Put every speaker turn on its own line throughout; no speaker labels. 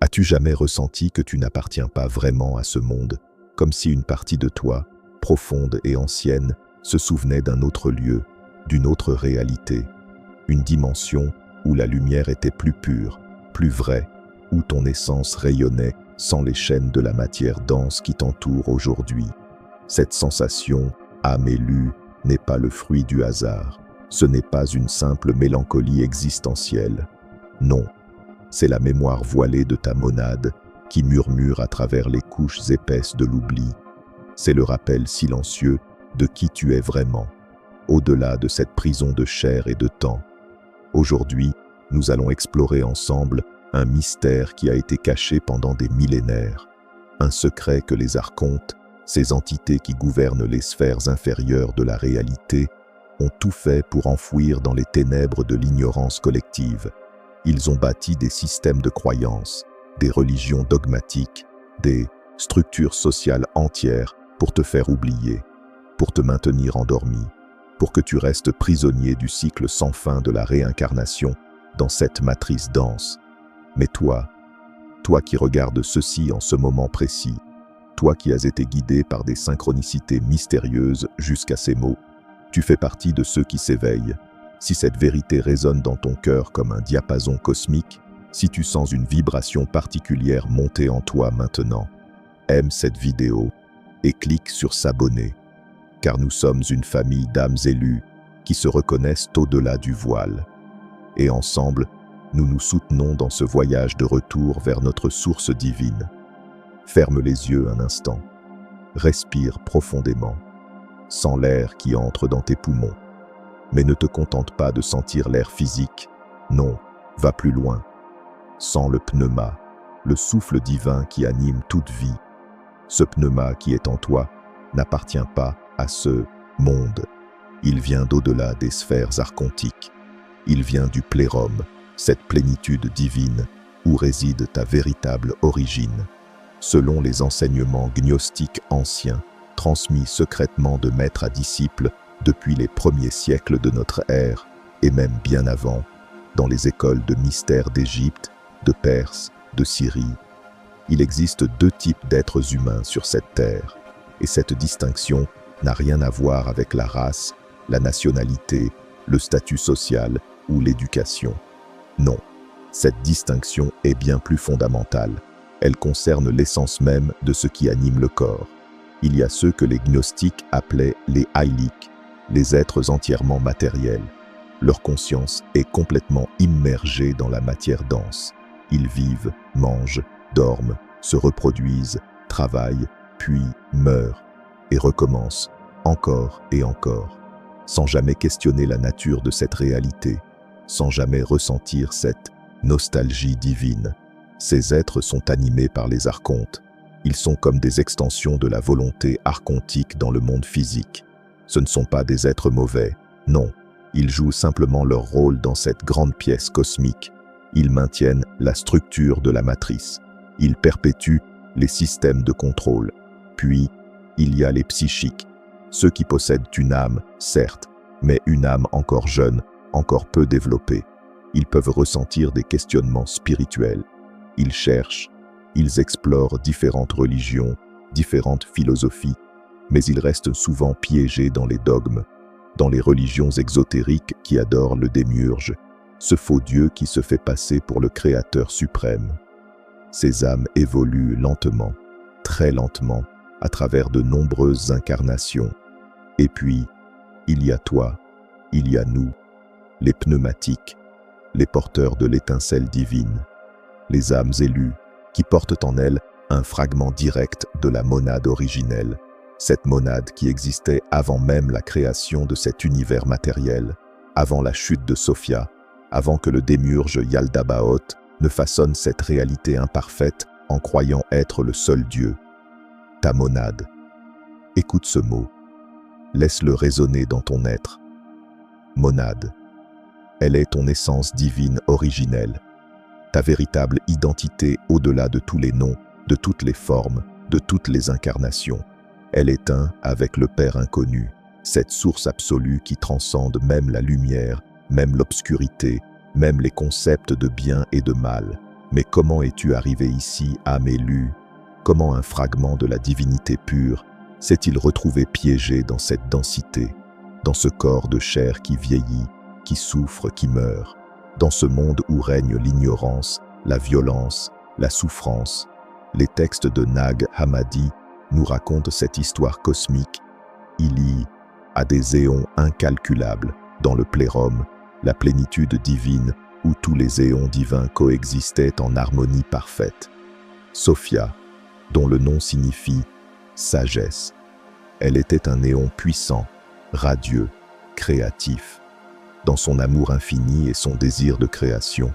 As-tu jamais ressenti que tu n'appartiens pas vraiment à ce monde, comme si une partie de toi, profonde et ancienne, se souvenait d'un autre lieu, d'une autre réalité, une dimension où la lumière était plus pure, plus vraie, où ton essence rayonnait sans les chaînes de la matière dense qui t'entoure aujourd'hui? Cette sensation, âme élue, n'est pas le fruit du hasard. Ce n'est pas une simple mélancolie existentielle. Non, c'est la mémoire voilée de ta monade qui murmure à travers les couches épaisses de l'oubli. C'est le rappel silencieux de qui tu es vraiment, au-delà de cette prison de chair et de temps. Aujourd'hui, nous allons explorer ensemble un mystère qui a été caché pendant des millénaires, un secret que les archontes, ces entités qui gouvernent les sphères inférieures de la réalité, ont tout fait pour enfouir dans les ténèbres de l'ignorance collective. Ils ont bâti des systèmes de croyances, des religions dogmatiques, des structures sociales entières pour te faire oublier, pour te maintenir endormi, pour que tu restes prisonnier du cycle sans fin de la réincarnation dans cette matrice dense. Mais toi qui regardes ceci en ce moment précis, toi qui as été guidé par des synchronicités mystérieuses jusqu'à ces mots, tu fais partie de ceux qui s'éveillent. Si cette vérité résonne dans ton cœur comme un diapason cosmique, si tu sens une vibration particulière monter en toi maintenant, aime cette vidéo et clique sur s'abonner, car nous sommes une famille d'âmes élues qui se reconnaissent au-delà du voile. Et ensemble, nous nous soutenons dans ce voyage de retour vers notre source divine. Ferme les yeux un instant. Respire profondément. Sens l'air qui entre dans tes poumons. Mais ne te contente pas de sentir l'air physique. Non, va plus loin. Sens le pneuma, le souffle divin qui anime toute vie. Ce pneuma qui est en toi n'appartient pas à ce monde. Il vient d'au-delà des sphères archontiques. Il vient du plérum, cette plénitude divine où réside ta véritable origine. Selon les enseignements gnostiques anciens, transmis secrètement de maître à disciple depuis les premiers siècles de notre ère, et même bien avant, dans les écoles de mystères d'Égypte, de Perse, de Syrie. Il existe deux types d'êtres humains sur cette terre, et cette distinction n'a rien à voir avec la race, la nationalité, le statut social ou l'éducation. Non, cette distinction est bien plus fondamentale. Elle concerne l'essence même de ce qui anime le corps. Il y a ceux que les gnostiques appelaient les haïliques, les êtres entièrement matériels. Leur conscience est complètement immergée dans la matière dense. Ils vivent, mangent, dorment, se reproduisent, travaillent, puis meurent et recommencent encore et encore, sans jamais questionner la nature de cette réalité, sans jamais ressentir cette nostalgie divine. Ces êtres sont animés par les archontes. Ils sont comme des extensions de la volonté archontique dans le monde physique. Ce ne sont pas des êtres mauvais, non. Ils jouent simplement leur rôle dans cette grande pièce cosmique. Ils maintiennent la structure de la matrice. Ils perpétuent les systèmes de contrôle. Puis, il y a les psychiques, ceux qui possèdent une âme, certes, mais une âme encore jeune, encore peu développée. Ils peuvent ressentir des questionnements spirituels. Ils cherchent, ils explorent différentes religions, différentes philosophies, mais ils restent souvent piégés dans les dogmes, dans les religions exotériques qui adorent le démiurge, ce faux Dieu qui se fait passer pour le Créateur suprême. Ces âmes évoluent lentement, très lentement, à travers de nombreuses incarnations. Et puis, il y a toi, il y a nous, les pneumatiques, les porteurs de l'étincelle divine, les âmes élues qui portent en elles un fragment direct de la monade originelle, cette monade qui existait avant même la création de cet univers matériel, avant la chute de Sophia, avant que le démiurge Yaldabaoth ne façonne cette réalité imparfaite en croyant être le seul Dieu. Ta monade. Écoute ce mot. Laisse-le résonner dans ton être. Monade. Elle est ton essence divine originelle, ta véritable identité au-delà de tous les noms, de toutes les formes, de toutes les incarnations. Elle est un avec le Père inconnu, cette source absolue qui transcende même la lumière, même l'obscurité, même les concepts de bien et de mal, Mais comment es-tu arrivé ici, âme élue? Comment un fragment de la divinité pure s'est-il retrouvé piégé dans cette densité, dans ce corps de chair qui vieillit, qui souffre, qui meurt, dans ce monde où règne l'ignorance, la violence, la souffrance? Les textes de Nag Hammadi nous racontent cette histoire cosmique. Il y a des éons incalculables dans le plérum, la plénitude divine où tous les éons divins coexistaient en harmonie parfaite. Sophia, dont le nom signifie sagesse, elle était un néon puissant, radieux, créatif. Dans son amour infini et son désir de création,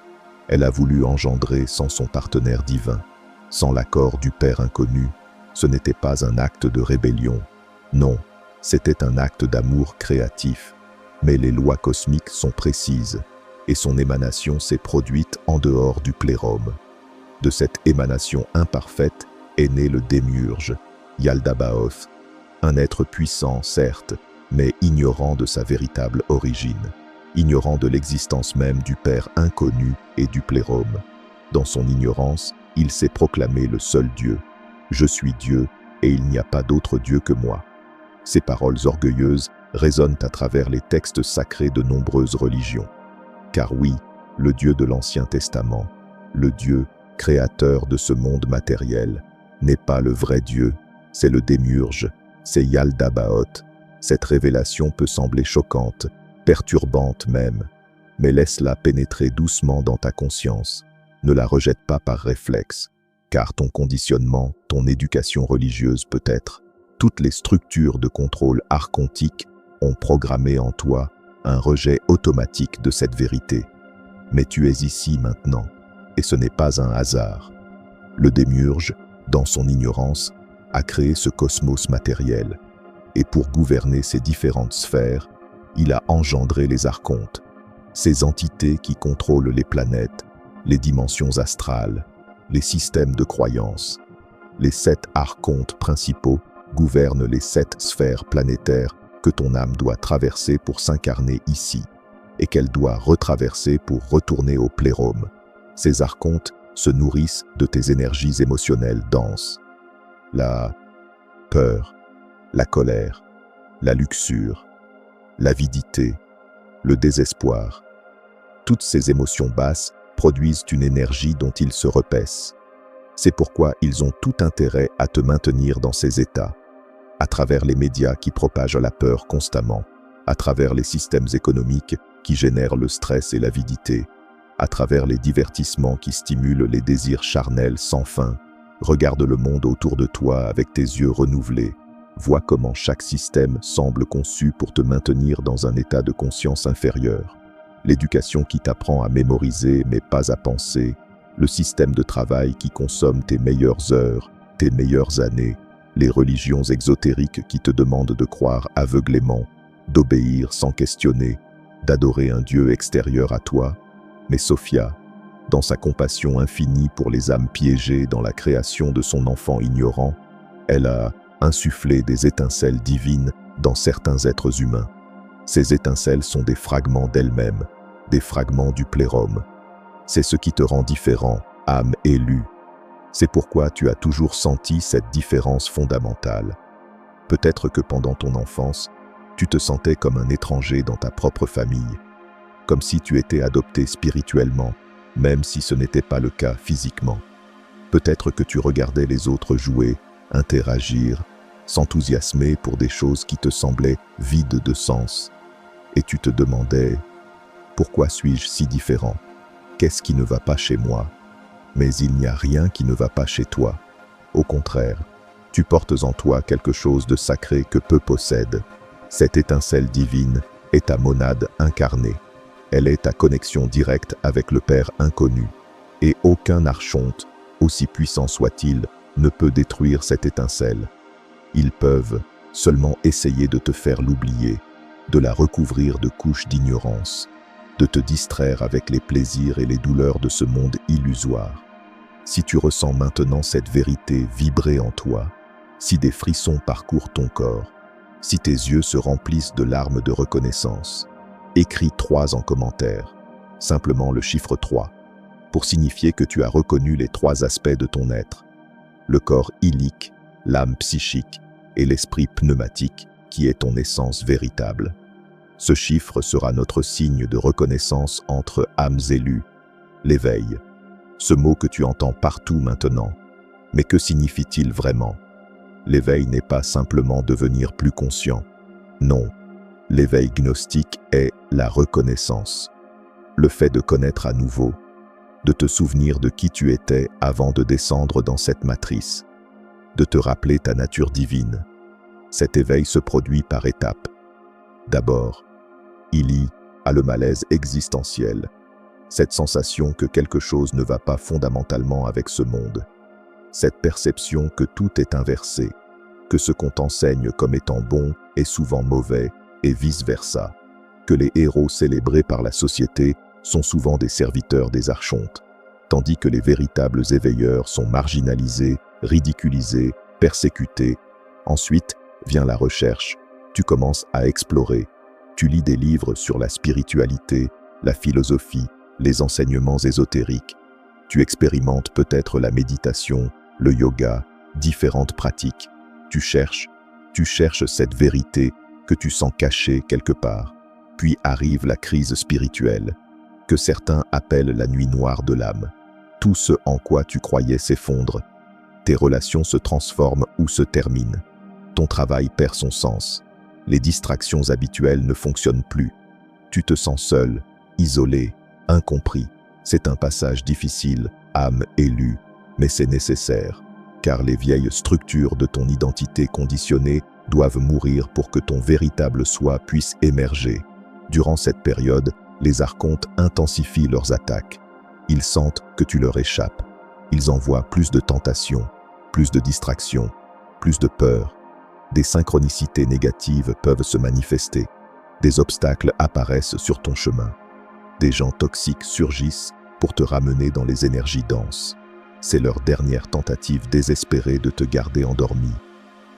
elle a voulu engendrer sans son partenaire divin, sans l'accord du Père inconnu. Ce n'était pas un acte de rébellion, non, c'était un acte d'amour créatif. Mais les lois cosmiques sont précises, et son émanation s'est produite en dehors du plérum. De cette émanation imparfaite est né le démiurge, Yaldabaoth, un être puissant, certes, mais ignorant de sa véritable origine, ignorant de l'existence même du Père inconnu et du plérum. Dans son ignorance, il s'est proclamé le seul Dieu. Je suis Dieu, et il n'y a pas d'autre Dieu que moi. Ces paroles orgueilleuses résonnent à travers les textes sacrés de nombreuses religions. Car oui, le Dieu de l'Ancien Testament, le Dieu créateur de ce monde matériel, n'est pas le vrai Dieu, c'est le démiurge, c'est Yaldabaoth. Cette révélation peut sembler choquante, perturbante même, mais laisse-la pénétrer doucement dans ta conscience. Ne la rejette pas par réflexe, car ton conditionnement, ton éducation religieuse peut-être, toutes les structures de contrôle archontique ont programmé en toi un rejet automatique de cette vérité. Mais tu es ici maintenant, et ce n'est pas un hasard. Le démiurge, dans son ignorance, a créé ce cosmos matériel, et pour gouverner ces différentes sphères, il a engendré les archontes, ces entités qui contrôlent les planètes, les dimensions astrales, les systèmes de croyances. Les 7 archontes principaux gouvernent les 7 sphères planétaires que ton âme doit traverser pour s'incarner ici, et qu'elle doit retraverser pour retourner au plérum. Ces archontes se nourrissent de tes énergies émotionnelles denses. La peur, la colère, la luxure, l'avidité, le désespoir. Toutes ces émotions basses produisent une énergie dont ils se repaissent. C'est pourquoi ils ont tout intérêt à te maintenir dans ces états, à travers les médias qui propagent la peur constamment, à travers les systèmes économiques qui génèrent le stress et l'avidité, à travers les divertissements qui stimulent les désirs charnels sans fin. Regarde le monde autour de toi avec tes yeux renouvelés. Vois comment chaque système semble conçu pour te maintenir dans un état de conscience inférieur. L'éducation qui t'apprend à mémoriser mais pas à penser, le système de travail qui consomme tes meilleures heures, tes meilleures années, les religions exotériques qui te demandent de croire aveuglément, d'obéir sans questionner, d'adorer un Dieu extérieur à toi. Mais Sophia, dans sa compassion infinie pour les âmes piégées dans la création de son enfant ignorant, elle a insufflé des étincelles divines dans certains êtres humains. Ces étincelles sont des fragments d'elle-même, des fragments du plérum. C'est ce qui te rend différent, âme élue. C'est pourquoi tu as toujours senti cette différence fondamentale. Peut-être que pendant ton enfance, tu te sentais comme un étranger dans ta propre famille, comme si tu étais adopté spirituellement, même si ce n'était pas le cas physiquement. Peut-être que tu regardais les autres jouer, interagir, s'enthousiasmer pour des choses qui te semblaient vides de sens. Et tu te demandais « Pourquoi suis-je si différent? Qu'est-ce qui ne va pas chez moi ?» Mais il n'y a rien qui ne va pas chez toi. Au contraire, tu portes en toi quelque chose de sacré que peu possèdent. Cette étincelle divine est ta monade incarnée. Elle est ta connexion directe avec le Père inconnu. Et aucun archonte, aussi puissant soit-il, ne peut détruire cette étincelle. Ils peuvent seulement essayer de te faire l'oublier, de la recouvrir de couches d'ignorance, de te distraire avec les plaisirs et les douleurs de ce monde illusoire. Si tu ressens maintenant cette vérité vibrer en toi, si des frissons parcourent ton corps, si tes yeux se remplissent de larmes de reconnaissance, écris 3 en commentaire, simplement le chiffre 3. pour signifier que tu as reconnu les trois aspects de ton être: le corps ilique, l'âme psychique et l'esprit pneumatique, qui est ton essence véritable. Ce chiffre sera notre signe de reconnaissance entre âmes élues. L'éveil, ce mot que tu entends partout maintenant. Mais que signifie-t-il vraiment? L'éveil n'est pas simplement devenir plus conscient. Non, l'éveil gnostique est la reconnaissance. Le fait de connaître à nouveau, de te souvenir de qui tu étais avant de descendre dans cette matrice, de te rappeler ta nature divine. Cet éveil se produit par étapes. D'abord, il y a le malaise existentiel, cette sensation que quelque chose ne va pas fondamentalement avec ce monde, cette perception que tout est inversé, que ce qu'on t'enseigne comme étant bon est souvent mauvais et vice-versa, que les héros célébrés par la société sont souvent des serviteurs des archontes, tandis que les véritables éveilleurs sont marginalisés, ridiculisés, persécutés. Ensuite vient la recherche, tu commences à explorer, tu lis des livres sur la spiritualité, la philosophie, les enseignements ésotériques, tu expérimentes peut-être la méditation, le yoga, différentes pratiques, tu cherches cette vérité que tu sens cachée quelque part. Puis arrive la crise spirituelle, que certains appellent la nuit noire de l'âme. Tout ce en quoi tu croyais s'effondre. Tes relations se transforment ou se terminent. Ton travail perd son sens. Les distractions habituelles ne fonctionnent plus. Tu te sens seul, isolé, incompris. C'est un passage difficile, âme élue, mais c'est nécessaire, car les vieilles structures de ton identité conditionnée doivent mourir pour que ton véritable soi puisse émerger. Durant cette période, les archontes intensifient leurs attaques. Ils sentent que tu leur échappes. Ils envoient plus de tentations, plus de distractions, plus de peur. Des synchronicités négatives peuvent se manifester. Des obstacles apparaissent sur ton chemin. Des gens toxiques surgissent pour te ramener dans les énergies denses. C'est leur dernière tentative désespérée de te garder endormi.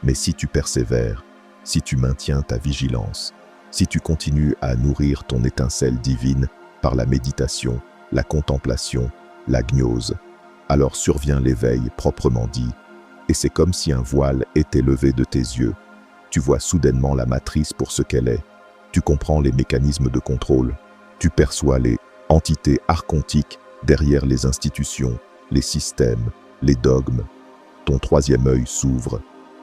Mais si tu persévères, si tu maintiens ta vigilance, si tu continues à nourrir ton étincelle divine par la méditation, la contemplation, la gnose, alors survient l'éveil proprement dit, et c'est comme si un voile était levé de tes yeux. Tu vois soudainement la matrice pour ce qu'elle est. Tu comprends les mécanismes de contrôle. Tu perçois les entités archontiques derrière les institutions, les systèmes, les dogmes. Ton troisième œil s'ouvre.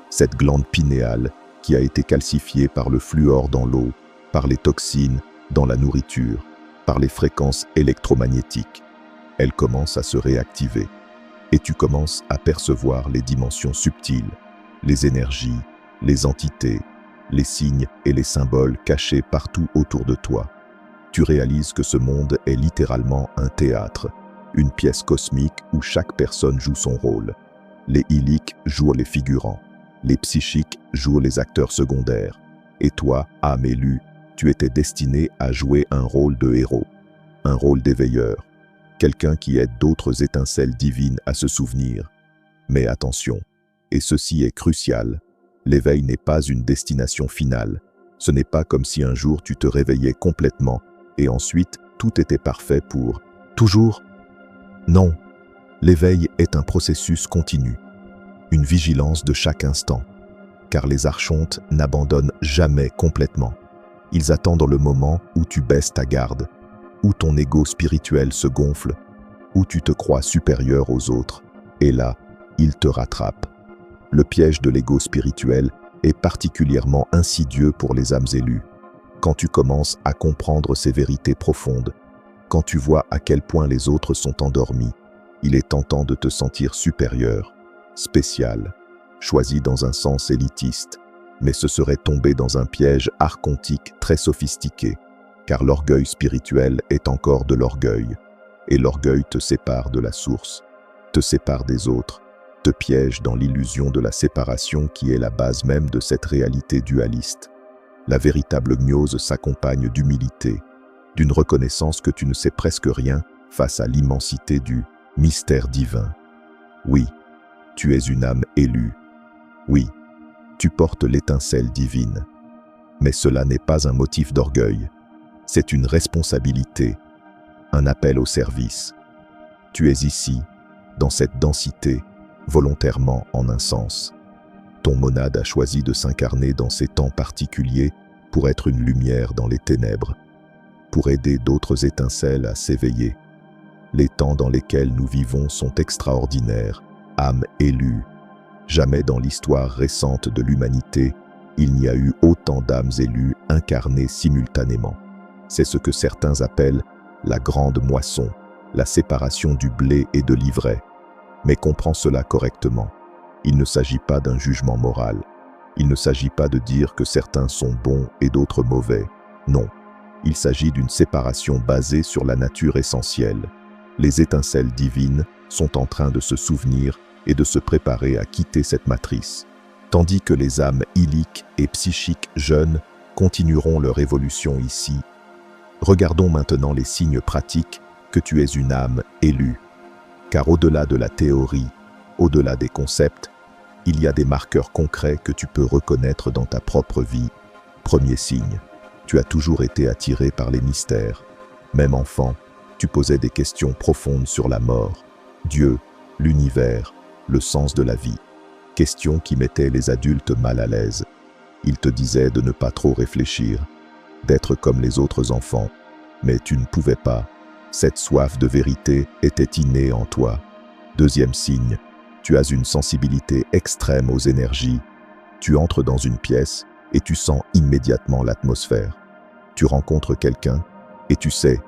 Cette glande pinéale qui a été calcifiée par le fluor dans l'eau, par les toxines dans la nourriture, par les fréquences électromagnétiques. Elle commence à se réactiver. Et tu commences à percevoir les dimensions subtiles, les énergies, les entités, les signes et les symboles cachés partout autour de toi. Tu réalises que ce monde est littéralement un théâtre, une pièce cosmique où chaque personne joue son rôle. Les iliques jouent les figurants, les psychiques jouent les acteurs secondaires. Et toi, âme élue, tu étais destiné à jouer un rôle de héros, un rôle d'éveilleur, quelqu'un qui aide d'autres étincelles divines à se souvenir. Mais attention, et ceci est crucial, l'éveil n'est pas une destination finale. Ce n'est pas comme si un jour tu te réveillais complètement et ensuite tout était parfait pour toujours. Non, l'éveil est un processus continu, une vigilance de chaque instant, car les archontes n'abandonnent jamais complètement. Ils attendent le moment où tu baisses ta garde, où ton ego spirituel se gonfle, où tu te crois supérieur aux autres, et là, ils te rattrapent. Le piège de l'ego spirituel est particulièrement insidieux pour les âmes élues. Quand tu commences à comprendre ces vérités profondes, quand tu vois à quel point les autres sont endormis, il est tentant de te sentir supérieur, spécial, choisi dans un sens élitiste, mais ce serait tomber dans un piège archontique très sophistiqué, car l'orgueil spirituel est encore de l'orgueil, et l'orgueil te sépare de la source, te sépare des autres, te piège dans l'illusion de la séparation qui est la base même de cette réalité dualiste. La véritable gnose s'accompagne d'humilité, d'une reconnaissance que tu ne sais presque rien face à l'immensité du mystère divin. Oui, tu es une âme élue. Oui, tu portes l'étincelle divine. Mais cela n'est pas un motif d'orgueil. C'est une responsabilité, un appel au service. Tu es ici, dans cette densité, volontairement en un sens. Ton monade a choisi de s'incarner dans ces temps particuliers pour être une lumière dans les ténèbres, pour aider d'autres étincelles à s'éveiller. Les temps dans lesquels nous vivons sont extraordinaires, âme élue. Jamais dans l'histoire récente de l'humanité, il n'y a eu autant d'âmes élues incarnées simultanément. C'est ce que certains appellent la grande moisson, la séparation du blé et de l'ivraie. Mais comprends cela correctement. Il ne s'agit pas d'un jugement moral. Il ne s'agit pas de dire que certains sont bons et d'autres mauvais. Non, il s'agit d'une séparation basée sur la nature essentielle. Les étincelles divines sont en train de se souvenir et de se préparer à quitter cette matrice, tandis que les âmes illiques et psychiques jeunes continueront leur évolution ici. Regardons maintenant les signes pratiques que tu es une âme élue. Car au-delà de la théorie, au-delà des concepts, il y a des marqueurs concrets que tu peux reconnaître dans ta propre vie. Premier signe, tu as toujours été attiré par les mystères. Même enfant, tu posais des questions profondes sur la mort, Dieu, l'univers, le sens de la vie. Questions qui mettaient les adultes mal à l'aise. Ils te disaient de ne pas trop réfléchir, d'être comme les autres enfants. Mais tu ne pouvais pas. Cette soif de vérité était innée en toi. Deuxième signe, tu as une sensibilité extrême aux énergies. Tu entres dans une pièce et tu sens immédiatement l'atmosphère. Tu rencontres quelqu'un et tu sais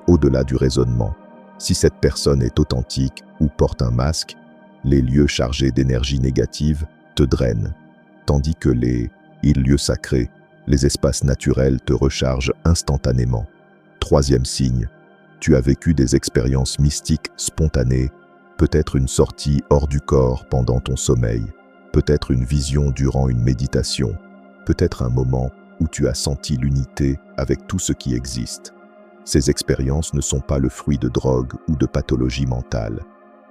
au-delà du raisonnement. Si cette personne est authentique ou porte un masque, les lieux chargés d'énergie négative te drainent, tandis que les lieux sacrés, les espaces naturels te rechargent instantanément. Troisième signe, tu as vécu des expériences mystiques spontanées, peut-être une sortie hors du corps pendant ton sommeil, peut-être une vision durant une méditation, peut-être un moment où tu as senti l'unité avec tout ce qui existe. Ces expériences ne sont pas le fruit de drogue ou de pathologie mentale.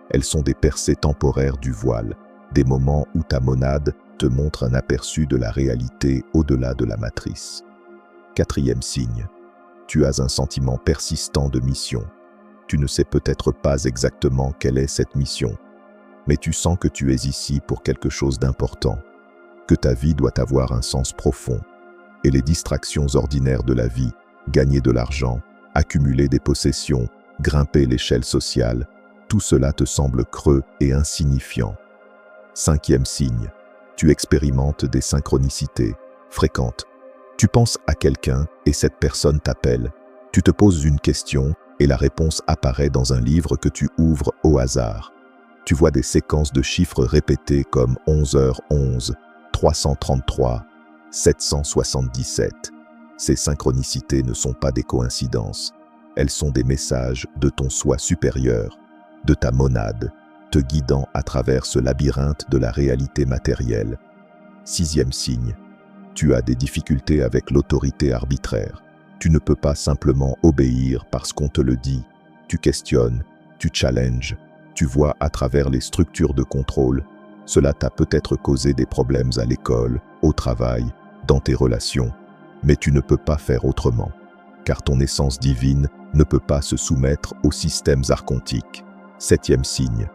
Elles sont des percées temporaires du voile, des moments où ta monade te montre un aperçu de la réalité au-delà de la matrice. Quatrième signe, tu as un sentiment persistant de mission. Tu ne sais peut-être pas exactement quelle est cette mission, mais tu sens que tu es ici pour quelque chose d'important, que ta vie doit avoir un sens profond, et les distractions ordinaires de la vie, gagner de l'argent, accumuler des possessions, grimper l'échelle sociale, tout cela te semble creux et insignifiant. Cinquième signe, tu expérimentes des synchronicités fréquentes. Tu penses à quelqu'un et cette personne t'appelle. Tu te poses une question et la réponse apparaît dans un livre que tu ouvres au hasard. Tu vois des séquences de chiffres répétés comme 11h11, 333, 777. Ces synchronicités ne sont pas des coïncidences. Elles sont des messages de ton soi supérieur, de ta monade, te guidant à travers ce labyrinthe de la réalité matérielle. Sixième signe, tu as des difficultés avec l'autorité arbitraire. Tu ne peux pas simplement obéir parce qu'on te le dit. Tu questionnes, tu challenges, tu vois à travers les structures de contrôle. Cela t'a peut-être causé des problèmes à l'école, au travail, dans tes relations. Mais tu ne peux pas faire autrement, car ton essence divine ne peut pas se soumettre aux systèmes archontiques. Septième signe,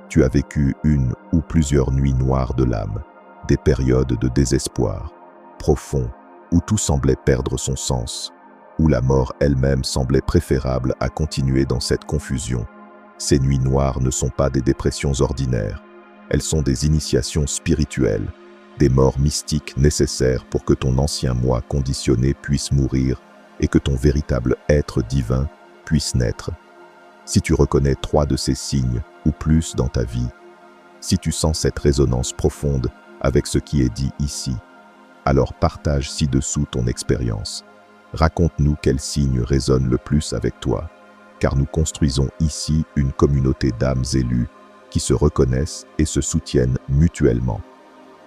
tu as vécu une ou plusieurs nuits noires de l'âme, des périodes de désespoir profond, où tout semblait perdre son sens, où la mort elle-même semblait préférable à continuer dans cette confusion. Ces nuits noires ne sont pas des dépressions ordinaires, elles sont des initiations spirituelles, des morts mystiques nécessaires pour que ton ancien moi conditionné puisse mourir et que ton véritable être divin puisse naître. Si tu reconnais 3 de ces signes ou plus dans ta vie, si tu sens cette résonance profonde avec ce qui est dit ici, alors partage ci-dessous ton expérience. Raconte-nous quels signes résonnent le plus avec toi, car nous construisons ici une communauté d'âmes élues qui se reconnaissent et se soutiennent mutuellement.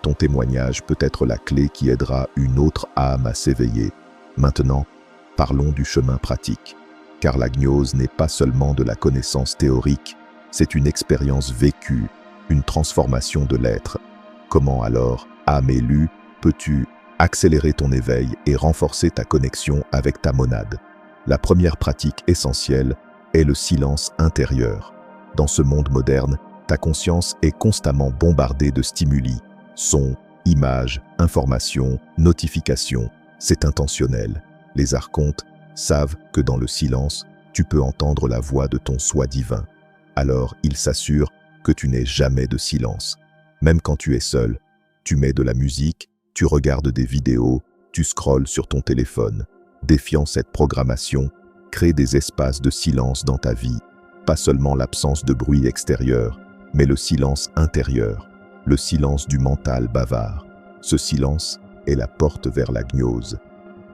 Ton témoignage peut être la clé qui aidera une autre âme à s'éveiller. Maintenant, parlons du chemin pratique, car la gnose n'est pas seulement de la connaissance théorique, c'est une expérience vécue, une transformation de l'être. Comment alors, âme élue, peux-tu accélérer ton éveil et renforcer ta connexion avec ta monade? La première pratique essentielle est le silence intérieur. Dans ce monde moderne, ta conscience est constamment bombardée de stimuli, sons, images, informations, notifications. C'est intentionnel. Les archontes savent que dans le silence, tu peux entendre la voix de ton soi divin. Alors, ils s'assurent que tu n'aies jamais de silence. Même quand tu es seul, tu mets de la musique, tu regardes des vidéos, tu scrolles sur ton téléphone. Défiant cette programmation, crée des espaces de silence dans ta vie. Pas seulement l'absence de bruit extérieur, mais le silence intérieur, le silence du mental bavard. Ce silence est la porte vers la gnose.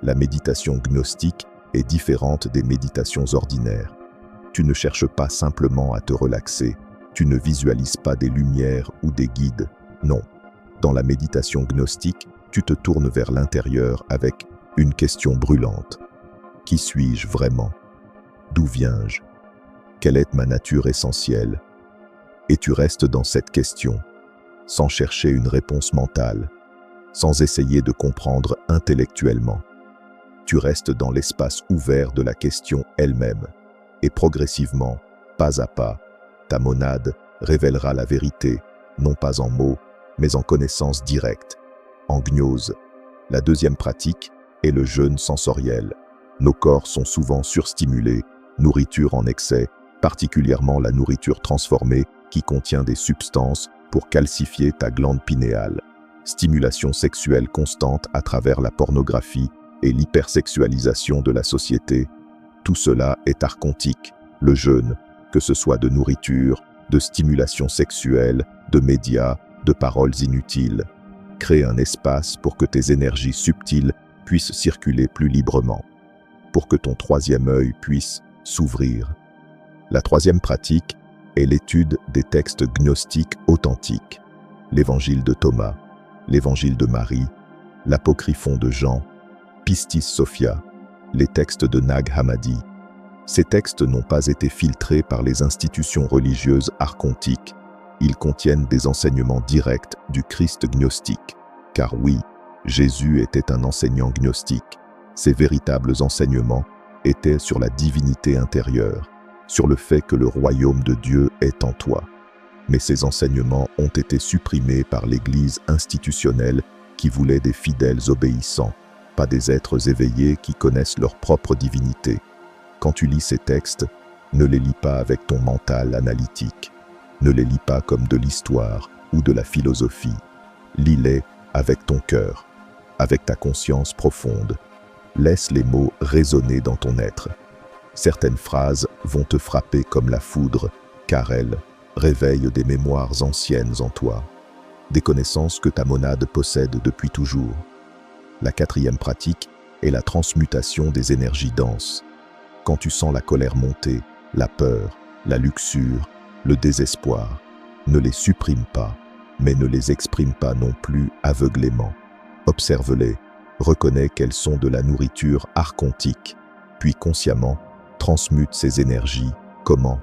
La méditation gnostique est différente des méditations ordinaires. Tu ne cherches pas simplement à te relaxer, tu ne visualises pas des lumières ou des guides, non. Dans la méditation gnostique, tu te tournes vers l'intérieur avec une question brûlante. Qui suis-je vraiment? D'où viens-je? Quelle est ma nature essentielle? Et tu restes dans cette question, sans chercher une réponse mentale, sans essayer de comprendre intellectuellement. Tu restes dans l'espace ouvert de la question elle-même, et progressivement, pas à pas, ta monade révélera la vérité, non pas en mots, mais en connaissance directe, en gnose. La deuxième pratique est le jeûne sensoriel. Nos corps sont souvent surstimulés, nourriture en excès, particulièrement la nourriture transformée qui contient des substances pour calcifier ta glande pinéale. Stimulation sexuelle constante à travers la pornographie et l'hypersexualisation de la société. Tout cela est archontique. Le jeûne, que ce soit de nourriture, de stimulation sexuelle, de médias, de paroles inutiles, crée un espace pour que tes énergies subtiles puissent circuler plus librement, pour que ton troisième œil puisse s'ouvrir. La troisième pratique est l'étude des textes gnostiques authentiques, l'évangile de Thomas, l'évangile de Marie, l'apocryphon de Jean, Pistis Sophia, les textes de Nag Hammadi. Ces textes n'ont pas été filtrés par les institutions religieuses archontiques. Ils contiennent des enseignements directs du Christ gnostique. Car oui, Jésus était un enseignant gnostique. Ses véritables enseignements étaient sur la divinité intérieure, sur le fait que le royaume de Dieu est en toi. Mais ces enseignements ont été supprimés par l'Église institutionnelle qui voulait des fidèles obéissants, pas des êtres éveillés qui connaissent leur propre divinité. Quand tu lis ces textes, ne les lis pas avec ton mental analytique. Ne les lis pas comme de l'histoire ou de la philosophie. Lis-les avec ton cœur, avec ta conscience profonde. Laisse les mots résonner dans ton être. Certaines phrases vont te frapper comme la foudre, car elles réveillent des mémoires anciennes en toi, des connaissances que ta monade possède depuis toujours. La quatrième pratique est la transmutation des énergies denses. Quand tu sens la colère monter, la peur, la luxure, le désespoir, ne les supprime pas, mais ne les exprime pas non plus aveuglément. Observe-les, reconnais qu'elles sont de la nourriture archontique, puis consciemment, transmute ces énergies. Comment?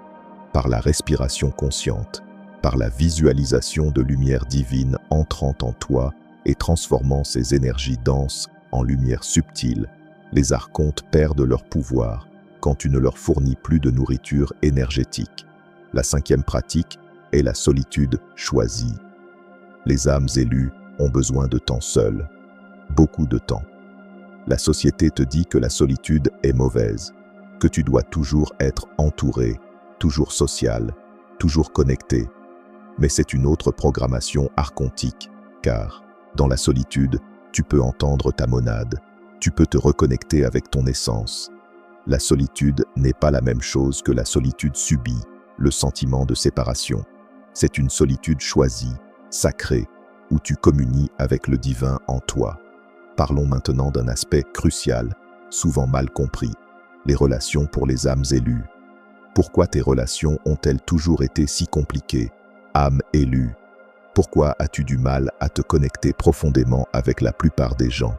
Par la respiration consciente, par la visualisation de lumière divine entrant en toi et transformant ces énergies denses en lumière subtile. Les archontes perdent leur pouvoir quand tu ne leur fournis plus de nourriture énergétique. La cinquième pratique est la solitude choisie. Les âmes élues ont besoin de temps seul, beaucoup de temps. La société te dit que la solitude est mauvaise, que tu dois toujours être entouré, toujours social, toujours connecté. Mais c'est une autre programmation archontique, car, dans la solitude, tu peux entendre ta monade, tu peux te reconnecter avec ton essence. La solitude n'est pas la même chose que la solitude subie, le sentiment de séparation. C'est une solitude choisie, sacrée, où tu communies avec le divin en toi. Parlons maintenant d'un aspect crucial, souvent mal compris, les relations pour les âmes élues. Pourquoi tes relations ont-elles toujours été si compliquées, âme élue? Pourquoi as-tu du mal à te connecter profondément avec la plupart des gens?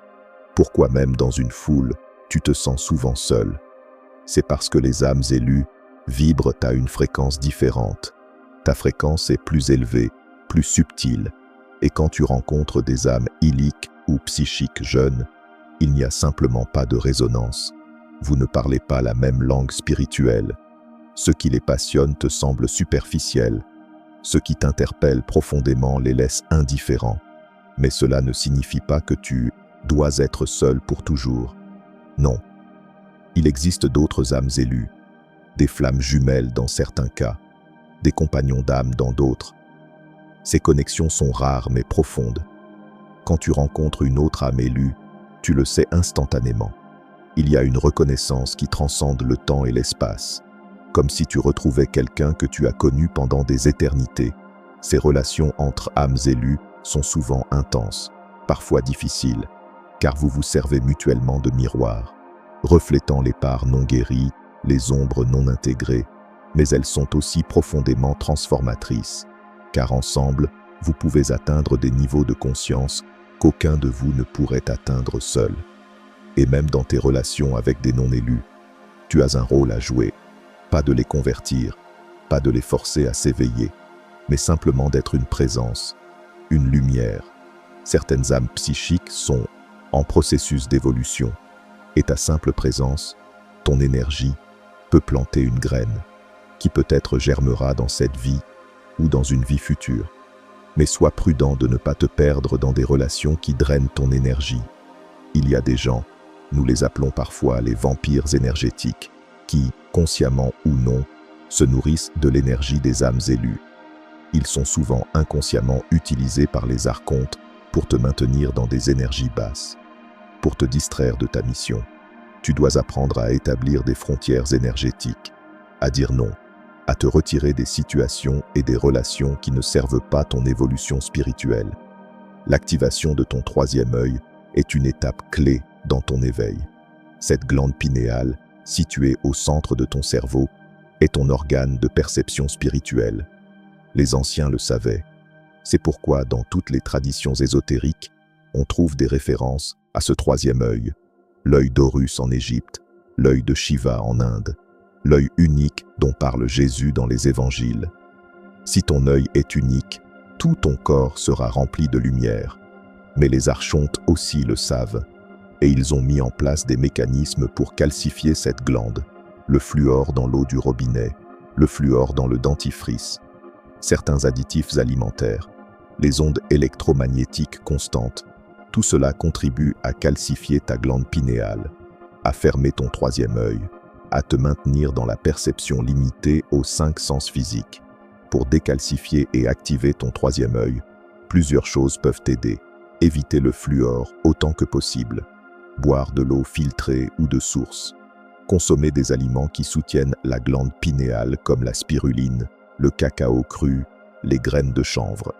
Pourquoi même dans une foule, tu te sens souvent seul? C'est parce que les âmes élues vibrent à une fréquence différente. Ta fréquence est plus élevée, plus subtile, et quand tu rencontres des âmes illiques ou psychiques jeunes, il n'y a simplement pas de résonance. Vous ne parlez pas la même langue spirituelle. Ce qui les passionne te semble superficiel. Ce qui t'interpelle profondément les laisse indifférents. Mais cela ne signifie pas que tu dois être seul pour toujours. Non. Il existe d'autres âmes élues, des flammes jumelles dans certains cas, des compagnons d'âme dans d'autres. Ces connexions sont rares mais profondes. Quand tu rencontres une autre âme élue, tu le sais instantanément. Il y a une reconnaissance qui transcende le temps et l'espace, comme si tu retrouvais quelqu'un que tu as connu pendant des éternités. Ces relations entre âmes élues sont souvent intenses, parfois difficiles, car vous vous servez mutuellement de miroirs, reflétant les parts non guéries, les ombres non intégrées, mais elles sont aussi profondément transformatrices, car ensemble, vous pouvez atteindre des niveaux de conscience qu'aucun de vous ne pourrait atteindre seul. Et même dans tes relations avec des non-élus, tu as un rôle à jouer, pas de les convertir, pas de les forcer à s'éveiller, mais simplement d'être une présence, une lumière. Certaines âmes psychiques sont en processus d'évolution, et ta simple présence, ton énergie, peut planter une graine, qui peut-être germera dans cette vie ou dans une vie future. Mais sois prudent de ne pas te perdre dans des relations qui drainent ton énergie. Il y a des gens, nous les appelons parfois les vampires énergétiques, qui, consciemment ou non, se nourrissent de l'énergie des âmes élues. Ils sont souvent inconsciemment utilisés par les archontes pour te maintenir dans des énergies basses, pour te distraire de ta mission. Tu dois apprendre à établir des frontières énergétiques, à dire non, à te retirer des situations et des relations qui ne servent pas ton évolution spirituelle. L'activation de ton troisième œil est une étape clé dans ton éveil. Cette glande pinéale, située au centre de ton cerveau, est ton organe de perception spirituelle. Les anciens le savaient. C'est pourquoi dans toutes les traditions ésotériques, on trouve des références à ce troisième œil, l'œil d'Horus en Égypte, l'œil de Shiva en Inde, l'œil unique dont parle Jésus dans les évangiles. Si ton œil est unique, tout ton corps sera rempli de lumière. Mais les archontes aussi le savent, et ils ont mis en place des mécanismes pour calcifier cette glande, le fluor dans l'eau du robinet, le fluor dans le dentifrice, certains additifs alimentaires, les ondes électromagnétiques constantes. Tout cela contribue à calcifier ta glande pinéale, à fermer ton troisième œil, à te maintenir dans la perception limitée aux 5 sens physiques. Pour décalcifier et activer ton troisième œil, plusieurs choses peuvent t'aider. Éviter le fluor autant que possible. Boire de l'eau filtrée ou de source. Consommer des aliments qui soutiennent la glande pinéale comme la spiruline, le cacao cru, les graines de chanvre.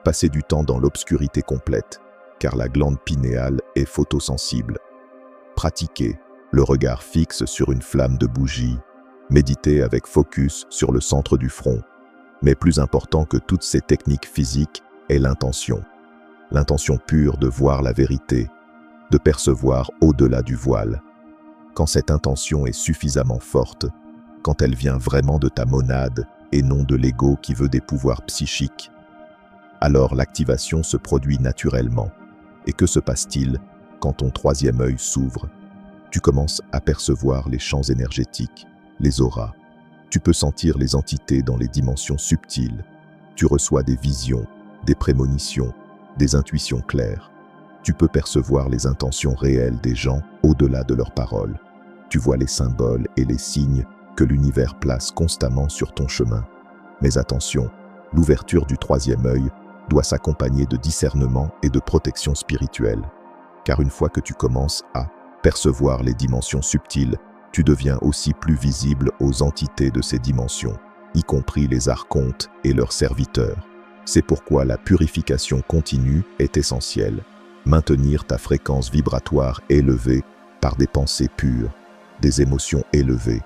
Passer du temps dans l'obscurité complète, car la glande pinéale est photosensible. Pratiquer le regard fixe sur une flamme de bougie. Méditer avec focus sur le centre du front. Mais plus important que toutes ces techniques physiques est l'intention. L'intention pure de voir la vérité, de percevoir au-delà du voile. Quand cette intention est suffisamment forte, quand elle vient vraiment de ta monade et non de l'ego qui veut des pouvoirs psychiques, alors l'activation se produit naturellement. Et que se passe-t-il quand ton troisième œil s'ouvre? Tu commences à percevoir les champs énergétiques, les auras. Tu peux sentir les entités dans les dimensions subtiles. Tu reçois des visions, des prémonitions, des intuitions claires. Tu peux percevoir les intentions réelles des gens au-delà de leurs paroles. Tu vois les symboles et les signes que l'univers place constamment sur ton chemin. Mais attention, l'ouverture du troisième œil doit s'accompagner de discernement et de protection spirituelle. Car une fois que tu commences à percevoir les dimensions subtiles, tu deviens aussi plus visible aux entités de ces dimensions, y compris les archontes et leurs serviteurs. C'est pourquoi la purification continue est essentielle. Maintenir ta fréquence vibratoire élevée par des pensées pures, des émotions élevées,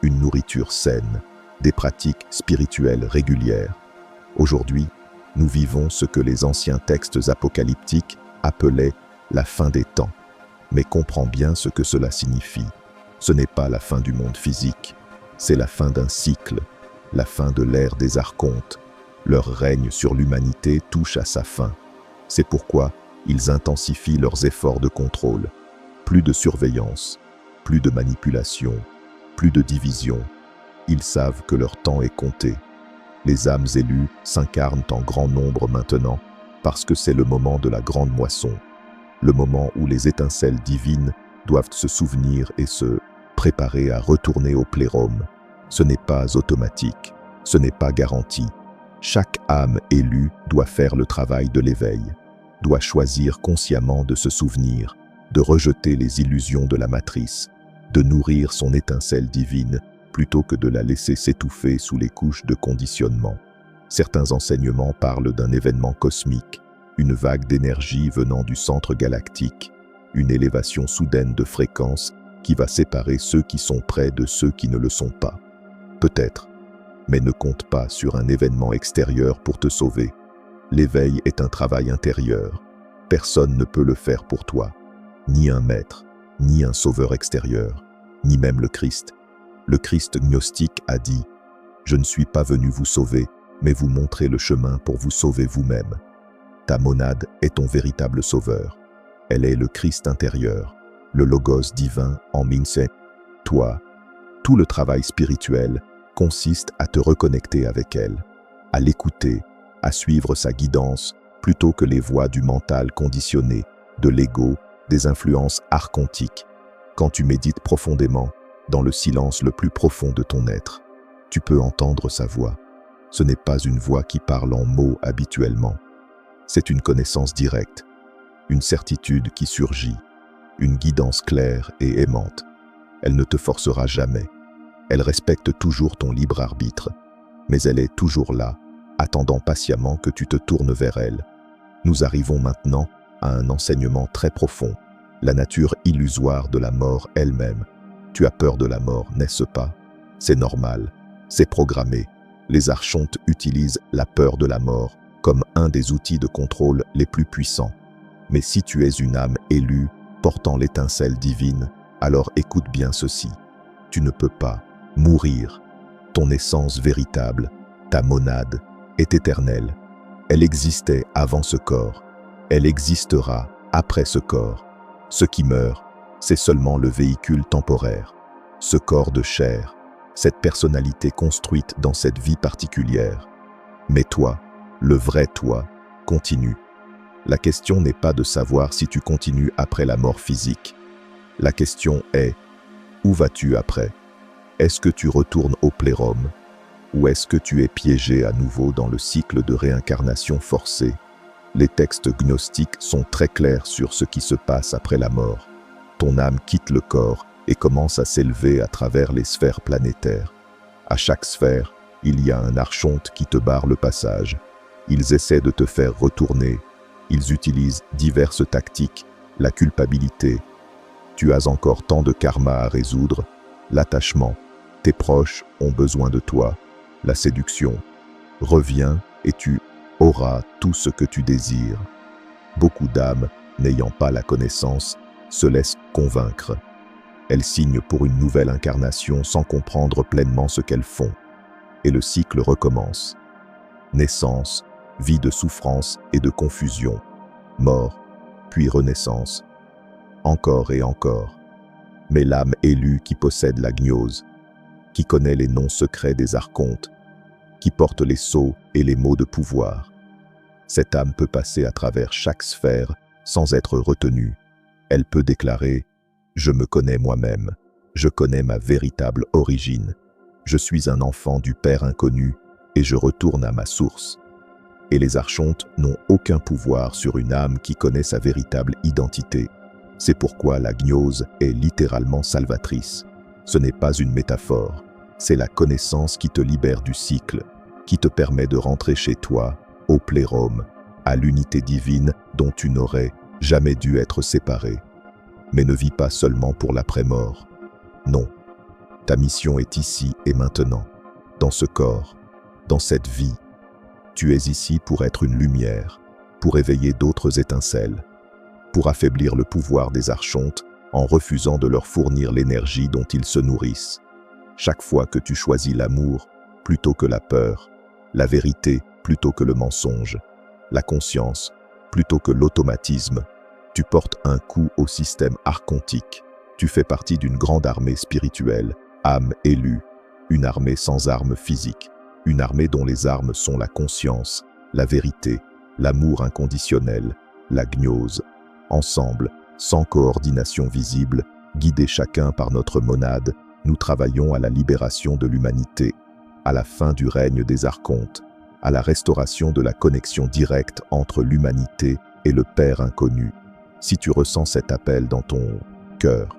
une nourriture saine, des pratiques spirituelles régulières. Aujourd'hui, nous vivons ce que les anciens textes apocalyptiques appelaient la fin des temps. Mais comprends bien ce que cela signifie. Ce n'est pas la fin du monde physique, c'est la fin d'un cycle, la fin de l'ère des archontes. Leur règne sur l'humanité touche à sa fin. C'est pourquoi ils intensifient leurs efforts de contrôle. Plus de surveillance, plus de manipulation, plus de division. Ils savent que leur temps est compté. Les âmes élues s'incarnent en grand nombre maintenant, parce que c'est le moment de la grande moisson, le moment où les étincelles divines doivent se souvenir et se préparer à retourner au plérum. Ce n'est pas automatique, ce n'est pas garanti. Chaque âme élue doit faire le travail de l'éveil, doit choisir consciemment de se souvenir, de rejeter les illusions de la matrice, de nourrir son étincelle divine plutôt que de la laisser s'étouffer sous les couches de conditionnement. Certains enseignements parlent d'un événement cosmique, une vague d'énergie venant du centre galactique, une élévation soudaine de fréquence qui va séparer ceux qui sont près de ceux qui ne le sont pas. Peut-être, mais ne compte pas sur un événement extérieur pour te sauver. L'éveil est un travail intérieur. Personne ne peut le faire pour toi. Ni un maître, ni un sauveur extérieur, ni même le Christ. Le Christ gnostique a dit « Je ne suis pas venu vous sauver, mais vous montrer le chemin pour vous sauver vous-même. » Ta monade est ton véritable sauveur. Elle est le Christ intérieur, le Logos divin en Minse. Toi, tout le travail spirituel consiste à te reconnecter avec elle, à l'écouter, à suivre sa guidance, plutôt que les voies du mental conditionné, de l'ego, des influences archontiques. Quand tu médites profondément, dans le silence le plus profond de ton être, tu peux entendre sa voix. Ce n'est pas une voix qui parle en mots habituellement. C'est une connaissance directe, une certitude qui surgit, une guidance claire et aimante. Elle ne te forcera jamais. Elle respecte toujours ton libre arbitre, mais elle est toujours là, attendant patiemment que tu te tournes vers elle. Nous arrivons maintenant à un enseignement très profond, la nature illusoire de la mort elle-même. Tu as peur de la mort, n'est-ce pas? C'est normal, c'est programmé. Les archontes utilisent la peur de la mort comme un des outils de contrôle les plus puissants. Mais si tu es une âme élue, portant l'étincelle divine, alors écoute bien ceci. Tu ne peux pas mourir. Ton essence véritable, ta monade, est éternelle. Elle existait avant ce corps. Elle existera après ce corps. Ce qui meurt, c'est seulement le véhicule temporaire. Ce corps de chair, cette personnalité construite dans cette vie particulière. Mais toi, le vrai toi, continue. La question n'est pas de savoir si tu continues après la mort physique. La question est, où vas-tu après? Est-ce que tu retournes au plérum? Ou est-ce que tu es piégé à nouveau dans le cycle de réincarnation forcée? Les textes gnostiques sont très clairs sur ce qui se passe après la mort. Ton âme quitte le corps et commence à s'élever à travers les sphères planétaires. À chaque sphère, il y a un archonte qui te barre le passage. Ils essaient de te faire retourner. Ils utilisent diverses tactiques, la culpabilité. Tu as encore tant de karma à résoudre, l'attachement. Tes proches ont besoin de toi, la séduction. Reviens et tu auras tout ce que tu désires. Beaucoup d'âmes, n'ayant pas la connaissance, se laissent convaincre. Elles signent pour une nouvelle incarnation sans comprendre pleinement ce qu'elles font. Et le cycle recommence. Naissance, vie de souffrance et de confusion, mort, puis renaissance, encore et encore. Mais l'âme élue qui possède la gnose, qui connaît les noms secrets des archontes, qui porte les sceaux et les mots de pouvoir, cette âme peut passer à travers chaque sphère sans être retenue. Elle peut déclarer « Je me connais moi-même, je connais ma véritable origine, je suis un enfant du Père inconnu et je retourne à ma source. » Et les archontes n'ont aucun pouvoir sur une âme qui connaît sa véritable identité. C'est pourquoi la gnose est littéralement salvatrice. Ce n'est pas une métaphore, c'est la connaissance qui te libère du cycle, qui te permet de rentrer chez toi, au plérum, à l'unité divine dont tu n'aurais jamais dû être séparé. Mais ne vis pas seulement pour l'après-mort. Non, ta mission est ici et maintenant, dans ce corps, dans cette vie. Tu es ici pour être une lumière, pour éveiller d'autres étincelles, pour affaiblir le pouvoir des archontes en refusant de leur fournir l'énergie dont ils se nourrissent. Chaque fois que tu choisis l'amour plutôt que la peur, la vérité plutôt que le mensonge, la conscience plutôt que l'automatisme, tu portes un coup au système archontique. Tu fais partie d'une grande armée spirituelle, âme élue. une armée sans armes physiques, une armée dont les armes sont la conscience, la vérité, l'amour inconditionnel, la gnose. Ensemble, sans coordination visible, guidés chacun par notre monade, nous travaillons à la libération de l'humanité, à la fin du règne des archontes, à la restauration de la connexion directe entre l'humanité et le Père inconnu. Si tu ressens cet appel dans ton cœur,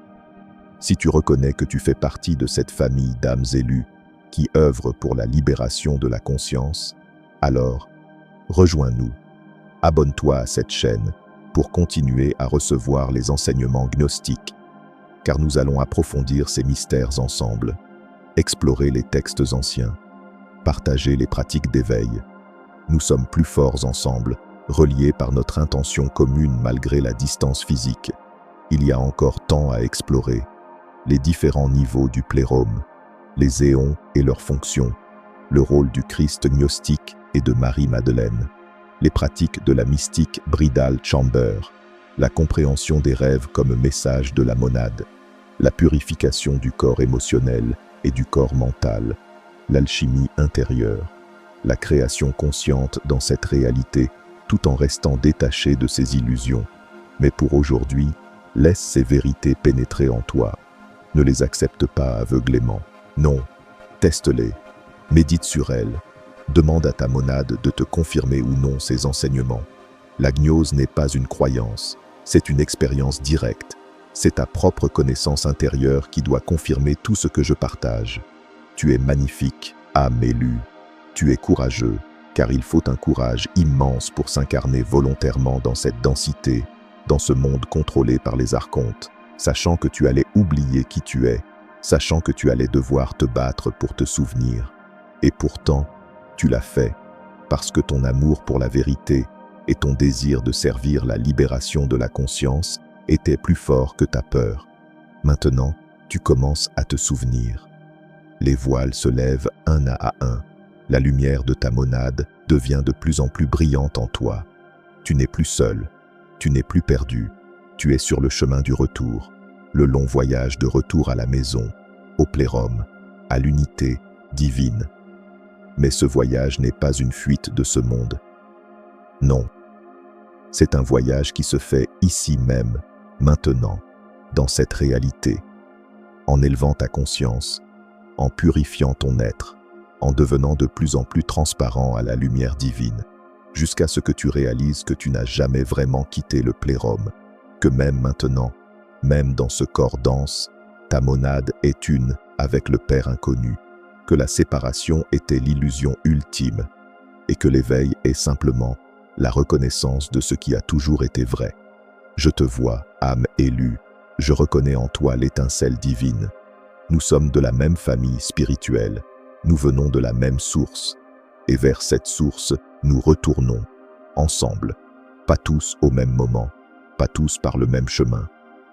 si tu reconnais que tu fais partie de cette famille d'âmes élues qui œuvrent pour la libération de la conscience, alors rejoins-nous. Abonne-toi à cette chaîne pour continuer à recevoir les enseignements gnostiques, car nous allons approfondir ces mystères ensemble, explorer les textes anciens, partager les pratiques d'éveil. Nous sommes plus forts ensemble, reliés par notre intention commune malgré la distance physique. Il y a encore tant à explorer, les différents niveaux du plérome, les éons et leurs fonctions, le rôle du Christ gnostique et de Marie-Madeleine, les pratiques de la mystique Bridal Chamber, la compréhension des rêves comme message de la monade, la purification du corps émotionnel et du corps mental, l'alchimie intérieure, la création consciente dans cette réalité tout en restant détaché de ses illusions. Mais pour aujourd'hui, laisse ces vérités pénétrer en toi. Ne les accepte pas aveuglément. Non, teste-les, médite sur elles, demande à ta monade de te confirmer ou non ces enseignements. La gnose n'est pas une croyance, c'est une expérience directe. C'est ta propre connaissance intérieure qui doit confirmer tout ce que je partage. Tu es magnifique, âme élue. Tu es courageux, car il faut un courage immense pour s'incarner volontairement dans cette densité, dans ce monde contrôlé par les archontes, sachant que tu allais oublier qui tu es, sachant que tu allais devoir te battre pour te souvenir. Et pourtant, tu l'as fait, parce que ton amour pour la vérité et ton désir de servir la libération de la conscience étaient plus forts que ta peur. Maintenant, tu commences à te souvenir. Les voiles se lèvent un à un. La lumière de ta monade devient de plus en plus brillante en toi. Tu n'es plus seul, tu n'es plus perdu. Tu es sur le chemin du retour, le long voyage de retour à la maison, au plérome, à l'unité divine. Mais ce voyage n'est pas une fuite de ce monde. Non, c'est un voyage qui se fait ici même, maintenant, dans cette réalité, en élevant ta conscience, en purifiant ton être, en devenant de plus en plus transparent à la lumière divine, jusqu'à ce que tu réalises que tu n'as jamais vraiment quitté le plérome, que même maintenant, même dans ce corps dense, ta monade est une avec le Père inconnu, que la séparation était l'illusion ultime, et que l'éveil est simplement la reconnaissance de ce qui a toujours été vrai. Je te vois, âme élue, je reconnais en toi l'étincelle divine. Nous sommes de la même famille spirituelle, nous venons de la même source, et vers cette source, nous retournons, ensemble, pas tous au même moment, pas tous par le même chemin,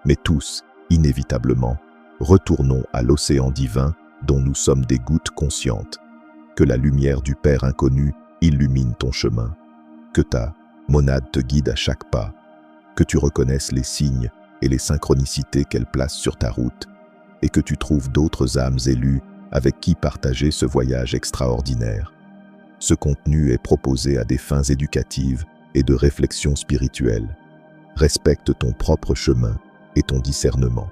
mais tous, inévitablement, retournons à l'océan divin dont nous sommes des gouttes conscientes. Que la lumière du Père inconnu illumine ton chemin, que ta monade te guide à chaque pas, que tu reconnaisses les signes et les synchronicités qu'elle place sur ta route, et que tu trouves d'autres âmes élues avec qui partager ce voyage extraordinaire. Ce contenu est proposé à des fins éducatives et de réflexion spirituelle. Respecte ton propre chemin et ton discernement.